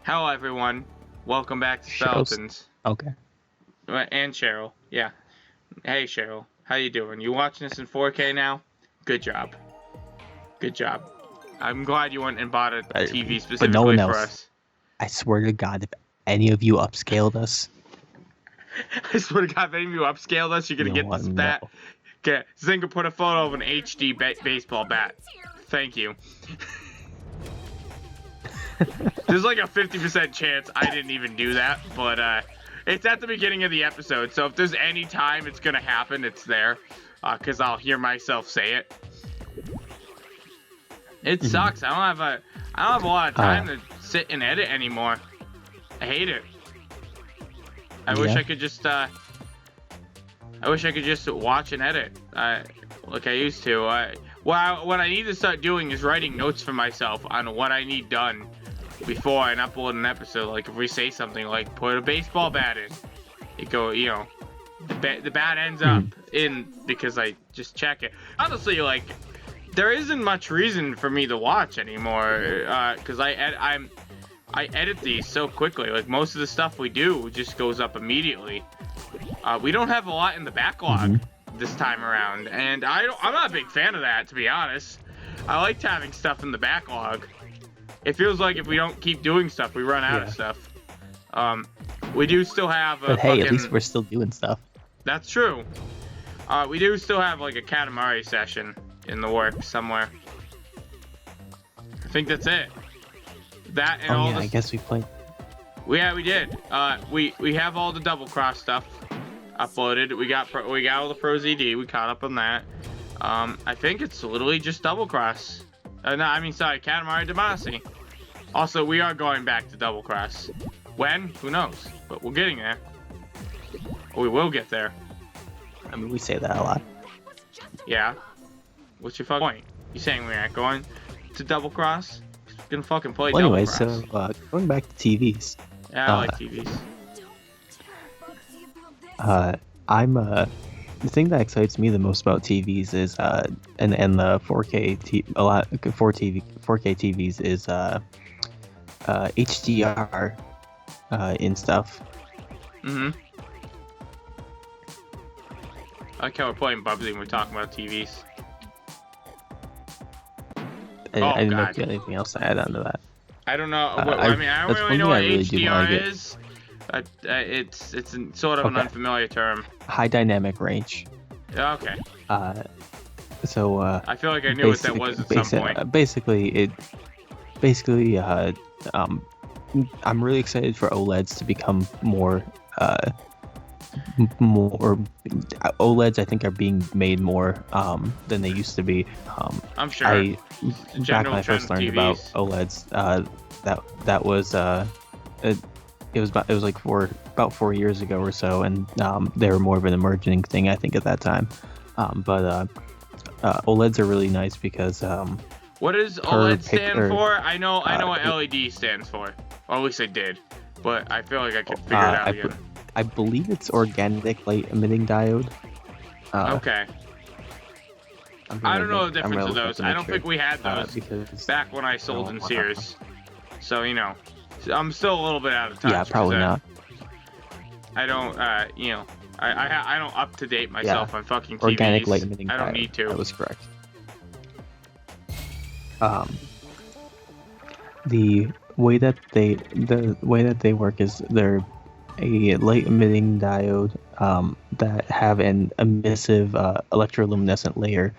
Hello, everyone. Welcome back to Speletons. Okay. And Cheryl. Yeah. Hey, Cheryl. How you doing? You watching this in 4K now? Good job. Good job. I'm glad you went and bought a TV specifically no one for else. us. I swear to God, if any of you upscaled us, I swear to God, if any of you upscaled us, you're gonna get this bat. Okay, Zinker put a photo of an HD baseball bat. Thank you. There's like a 50% chance I didn't even do that, but it's at the beginning of the episode, so if there's any time it's gonna happen, it's there, because I'll hear myself say it. It sucks. I don't have a lot of time to sit and edit anymore. I hate it. I wish I could just watch and edit like I used to. What I need to start doing is writing notes for myself on what I need done before I upload an episode. Like if we say something like put a baseball bat in, the bat ends up in because I just check it. Honestly, like there isn't much reason for me to watch anymore because I edit these so quickly. Like most of the stuff we do just goes up immediately. We don't have a lot in the backlog this time around, and I'm not a big fan of that, to be honest. I liked having stuff in the backlog. It feels like if we don't keep doing stuff, we run out of stuff. We do still have but hey, at least we're still doing stuff. That's true. We do still have like a Katamari session in the works somewhere. I think that's it. That and all I guess we played. Yeah, we did. We have all the double cross stuff uploaded. We got all the Pro ZD. We caught up on that. I think it's literally just double cross. Katamari Damacy. Also, we are going back to double cross. When? Who knows? But we're getting there. Or we will get there. I mean, we say that a lot. Yeah. What's your fucking point? You saying we aren't going to double cross? We're gonna fucking play double cross. Anyway, so going back to TVs. Yeah, I like TVs. The thing that excites me the most about TVs is and the 4K 4K TVs is HDR in stuff. I like how we're playing Bubsy and we're talking about TVs. I didn't know if you had anything else to add on to that. I don't know. I don't really know what HDR is. It's sort of an unfamiliar term. High dynamic range. Okay. So I feel like I knew what that was at some point. I'm really excited for OLEDs to become more OLEDs. I think are being made more than they used to be. I'm sure. Back when I first learned about OLEDs, that was it was like about 4 years ago or so, and they were more of an emerging thing, I think, at that time. But OLEDs are really nice because what does OLED stand for? I know what LED stands for. Or at least I did, but I feel like I could figure it out again. I believe it's organic light emitting diode. Okay. I don't know the difference of those. I don't think we had those back when I sold in Sears. So I'm still a little bit out of touch. Yeah, probably not. I don't, I don't up to date myself on fucking TVs. Organic light emitting diode. I don't need to. That was correct. The way that they work is they're a light emitting diode that have an emissive electroluminescent layer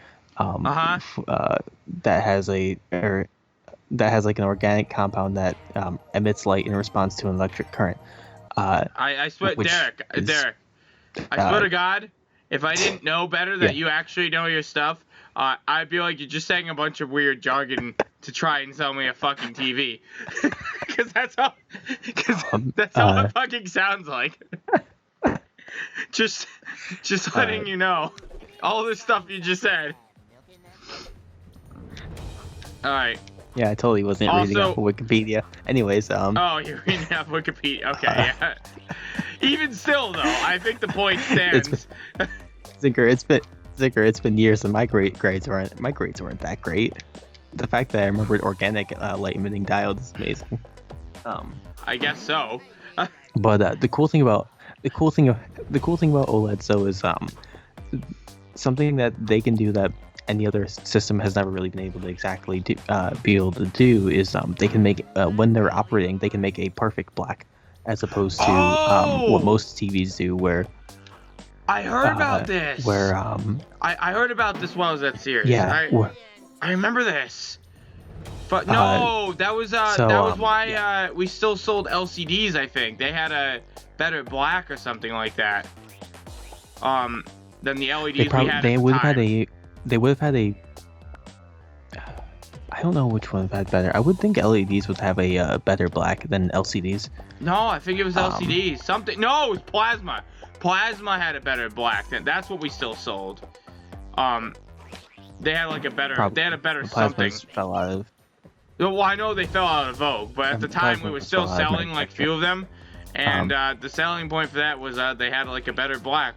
that has like an organic compound that emits light in response to an electric current. I swear, Derek, I swear to God, if I didn't know better that you actually know your stuff, I'd be like, you're just saying a bunch of weird jargon to try and sell me a fucking TV. Because that's how it fucking sounds like. just letting you know. All this stuff you just said. Alright. Yeah, I totally wasn't reading off of Wikipedia. Anyways, Oh, you're reading off Wikipedia. Okay, yeah. Even still, though, I think the point stands. Zinker, it's been years, and my grades weren't that great. The fact that I remembered organic light emitting diodes is amazing. I guess so. But the cool thing about OLEDs though is something that they can do that any other system has never really been able to exactly be able to do is they can make when they're operating they can make a perfect black, as opposed to what most TVs do, where I heard about this. Where I heard about this while I was at Series. Yeah. I remember this. But no, that was why we still sold LCDs. I think they had a better black or something like that. Than the LEDs we had. They would have had a. I don't know which one would have had better. I would think LEDs would have a better black than LCDs. No, I think it was LCDs. Something. No, it was plasma. Plasma had a better black. That's what we still sold. They had like a better. They had a better something. Fell out of. Well, I know they fell out of vogue, but at the time we were still selling like few of them, and the selling point for that was they had like a better black,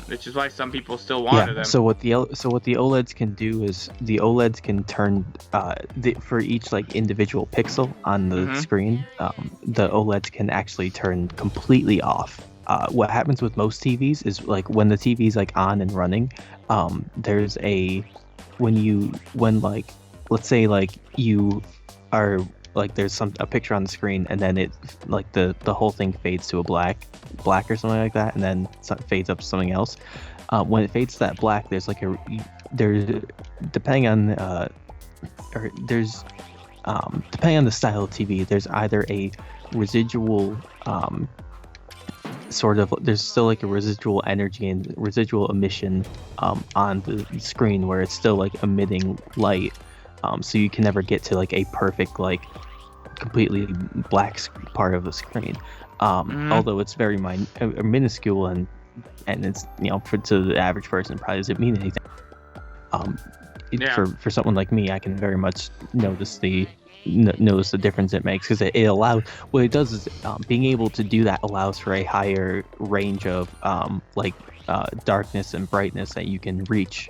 which is why some people still wanted them. So what the OLEDs can do is the OLEDs can turn for each like individual pixel on the screen, the OLEDs can actually turn completely off. What happens with most TVs is like when the TV is like on and running, there's let's say like you are like there's a picture on the screen and then it like the whole thing fades to a black or something like that, and then fades up to something else. When it fades to that black, there's like depending on the style of TV, there's either a residual there's still like a residual energy and residual emission on the screen where it's still like emitting light. So you can never get to like a perfect like completely black part of the screen, although it's very minuscule and it's to the average person probably doesn't mean anything. For someone like me, I can very much notice the difference it makes, because it allows, what it does is being able to do that allows for a higher range of darkness and brightness that you can reach,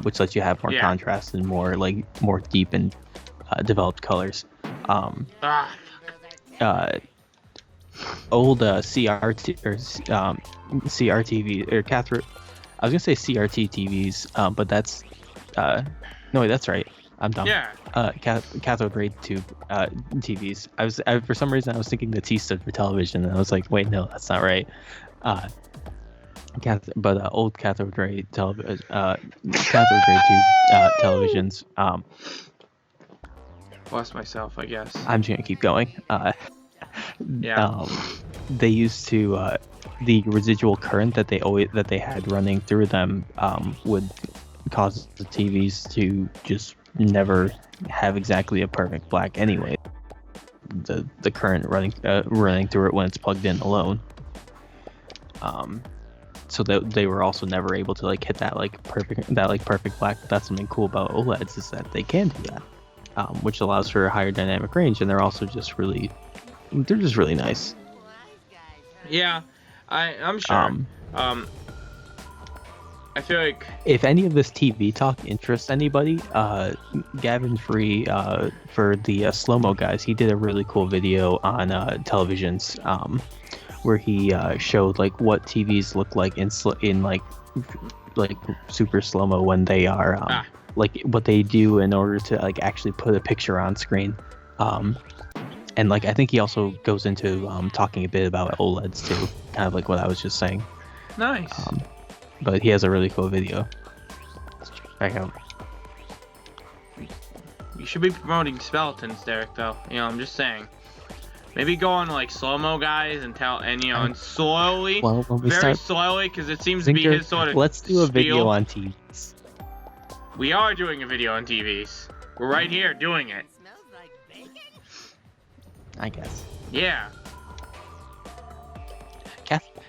which lets you have more contrast and more deep and developed colors. Old CRT or CRTV or cathode. I was gonna say CRT TVs, but that's no wait, that's right. I'm dumb. Yeah. Cathode ray tube TVs. For some reason I was thinking the T stood for television, and I was like, wait, no, that's not right. Old cathode ray tube televisions. Lost myself, I guess. I'm just gonna keep going. They used to the residual current that they had running through them would cause the TVs to just never have exactly a perfect black anyway. The current running through it when it's plugged in alone. So that they were also never able to like hit that perfect black. But that's something cool about OLEDs, is that they can do that, which allows for a higher dynamic range, and they're also just really nice. Yeah, I'm sure. I feel like if any of this TV talk interests anybody, Gavin Free for the slow-mo guys, he did a really cool video on televisions, where he showed like what TVs look like in like super slow-mo when they are like what they do in order to like actually put a picture on screen. And like I think he also goes into talking a bit about OLEDs too, kind of like what I was just saying. Nice. But he has a really cool video. Check out. You should be promoting Speletons, Derek, though. I'm just saying. Maybe go on like slow-mo guys and and slowly, slowly, because it seems to be his sort of Let's do a video on TVs. We are doing a video on TVs. We're right here doing it. I guess. Yeah.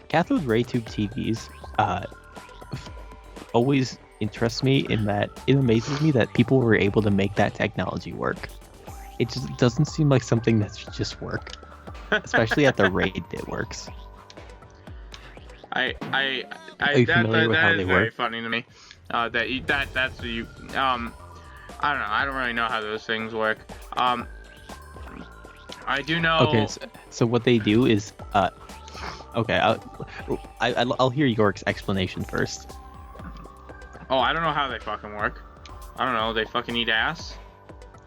Cathode ray tube TVs always interests me in that it amazes me that people were able to make that technology work. It just doesn't seem like something that should just work, especially at the rate it works. Are you familiar with how they very work? Funny to me. That's what you. I don't know. I don't really know how those things work. I do know. Okay, so what they do is, okay, I'll hear York's explanation first. Oh, I don't know how they fucking work. I don't know. They fucking eat ass.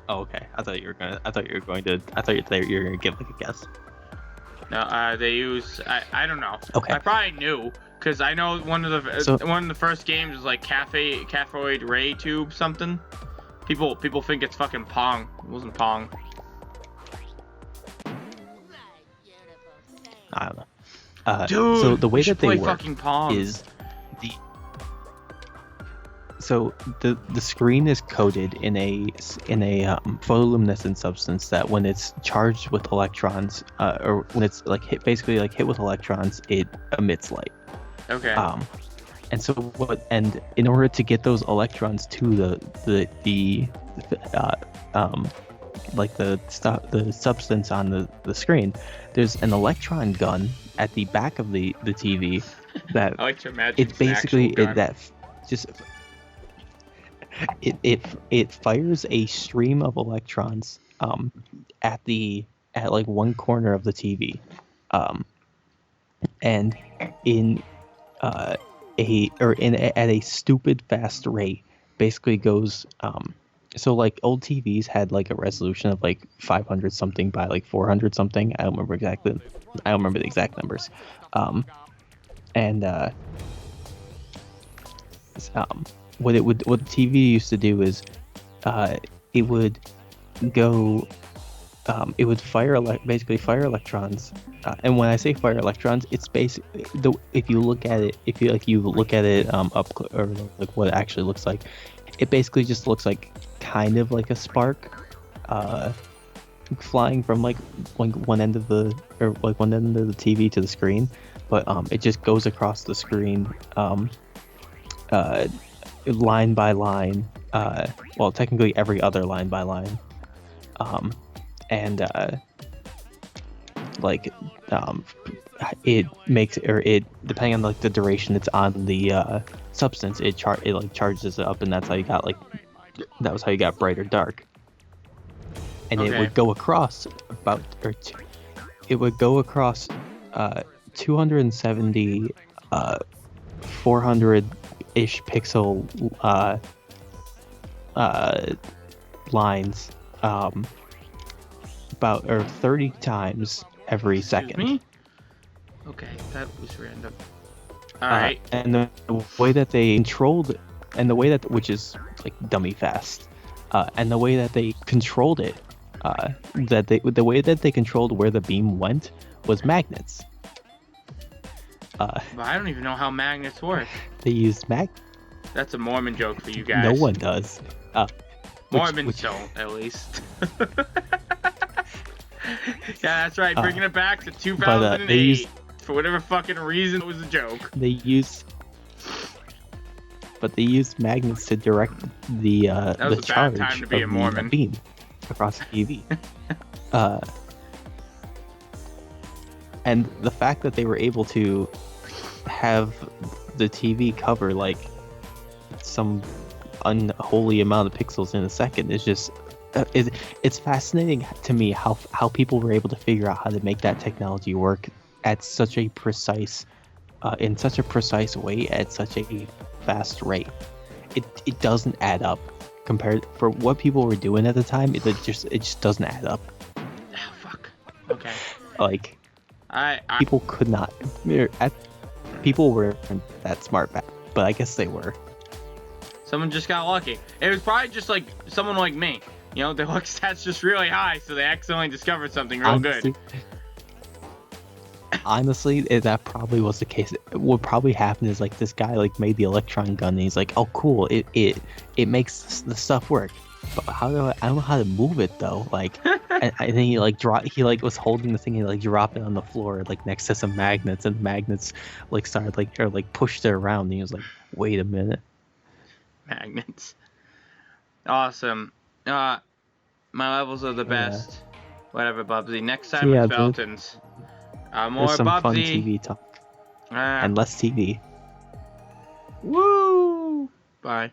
Oh, okay. I thought you were gonna give like a guess. No, they use. I don't know. Okay. I probably knew because I know one of the first games was like cathode ray tube something. People think it's fucking Pong. It wasn't Pong. I don't know. Dude, so the way that they work fucking Pong. is the screen is coated in a photoluminescent substance that when it's charged with electrons, or when it's like hit with electrons, it emits light. Okay. And in order to get those electrons to the substance on the screen, there's an electron gun at the back of the TV that I like to imagine it's basically it fires a stream of electrons at like one corner of the TV, and at a stupid fast rate, basically goes so like old TVs had like a resolution of like 500 something by like 400 something. I don't remember the exact numbers. What the TV used to do is it would fire fire electrons, and when I say fire electrons, it's basically if you look at it up, or like what it actually looks like, it basically just looks like kind of like a spark flying from like one end of the TV to the screen, but it just goes across the screen line by line, well, technically every other line by line, it makes, or it, depending on like the duration it's on the substance, it charges it up, and that was how you got bright or dark. And Okay. it would go across 270 400-ish pixel lines, about 30 times every second. Me? Okay, that was random. All right. And the way that they controlled, which is like dummy fast, and the way that they controlled it, the way that they controlled where the beam went was magnets. But I don't even know how magnets work. They used That's a Mormon joke for you guys. No one does. Mormons don't, at least. Yeah, that's right. Bringing it back to 2008. For whatever fucking reason, it was a joke. They used magnets to direct the charge time to be of a Mormon. the beam across the TV. And the fact that they were able to have the TV cover like some unholy amount of pixels in a second is just it's fascinating to me how people were able to figure out how to make that technology work at such a precise in such a precise way at such a fast rate. It doesn't add up compared for what people were doing at the time. It just doesn't add up. Oh, fuck. Okay. Like I people could not. People were that smart back, but I guess they were. Someone just got lucky. It was probably just like someone like me. You know, their luck stats just really high, so they accidentally discovered something real good. Honestly, that probably was the case. What probably happened is like this guy like made the electron gun, and he's like, "Oh, cool! It makes the stuff work." But I don't know how to move it though. Like, and then he was holding the thing and like dropped it on the floor like next to some magnets, and the magnets like started pushed it around. And he was like, "Wait a minute." Magnets. Awesome. My levels are the best. Yeah. Whatever, Bubsy. Next time it's Speletons. More some Bubsy. Fun TV talk. And less TV. Woo! Bye.